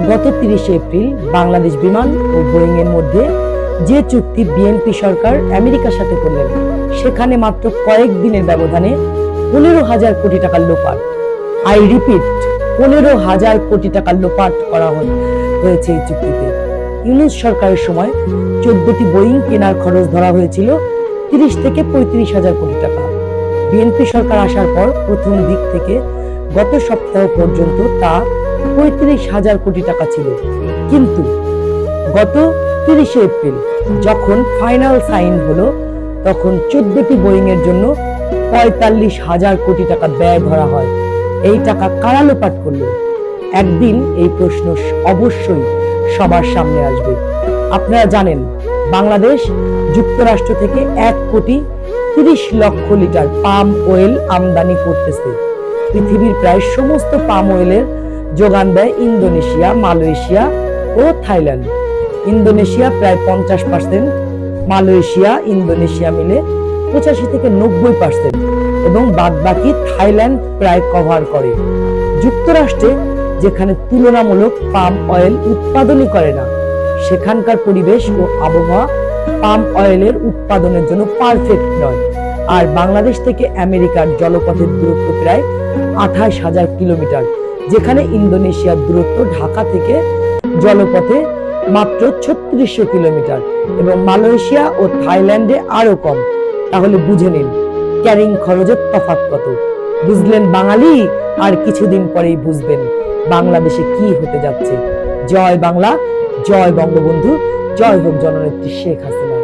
গত 30 এপ্রিল বাংলাদেশ বিমান ও বোয়িং এর মধ্যে যে চুক্তি বিএনপি সরকার আমেরিকার সাথে করলেন, সেখানে মাত্র কয়েকদিনের ব্যবধানে 15,000 কোটি টাকার লোপাট, আই রিপিট 15,000 কোটি টাকার লোপাট করা হয়েছে এই চুক্তিতে। ইউনূস সরকারের সময় 14টি বোয়িং কেনার খরচ ধরা হয়েছিল 30 থেকে 35,000 কোটি টাকা। বিএনপি সরকার আসার পর প্রথম দিক থেকে গত সপ্তাহ পর্যন্ত তা 35,000 কোটি টাকা ছিল, কিন্তু গত 30 এপ্রিল যখন ফাইনাল সাইন হলো, তখন 14টি বোয়িং এর জন্য 45,000 কোটি টাকা ব্যয় ধরা হয়। এই টাকা কারা লোপাট করলো? একদিন এই প্রশ্ন অবশ্যই সবার সামনে আসবে। আপনারা জানেন, বাংলাদেশ যুক্তরাষ্ট্র থেকে 1,30,00,000 লিটার পাম অয়েল আমদানি করতেছে। পৃথিবীর প্রায় সমস্ত পাম অয়েলের যোগান দেয় ইন্দোনেশিয়া, মালয়েশিয়া ও থাইল্যান্ড। ইন্দোনেশিয়া প্রায় 50%, মালয়েশিয়া ইন্দোনেশিয়া মিলে 85 থেকে 90% এবং বাদবাকি থাইল্যান্ড প্রায় কভার করে। যুক্তরাষ্ট্রে যেখানে তুলনামূলক পাম অয়েল উৎপাদনই করে না, সেখানকার পরিবেশ ও আবহাওয়া পাম অয়েলের উৎপাদনের জন্য পারফেক্ট নয়। আর বাংলাদেশ থেকে আমেরিকার জলপথের দূরত্ব প্রায় 28,000 কিলোমিটার, যেখানে ইন্দোনেশিয়ার দূরত্ব ঢাকা থেকে জলপথে মাত্র 3600 কিলোমিটার এবং মালয়েশিয়া ও থাইল্যান্ডে আরো কম। তাহলে বুঝে নিন ক্যারিং খরচের তফাৎ কত। বুঝলেন বাঙালি? আর কিছুদিন পরেই বুঝবেন বাংলাদেশে কি হতে যাচ্ছে। জয় বাংলা, জয় বঙ্গবন্ধু, জয় হোক জননেত্রী শেখ হাসিনা।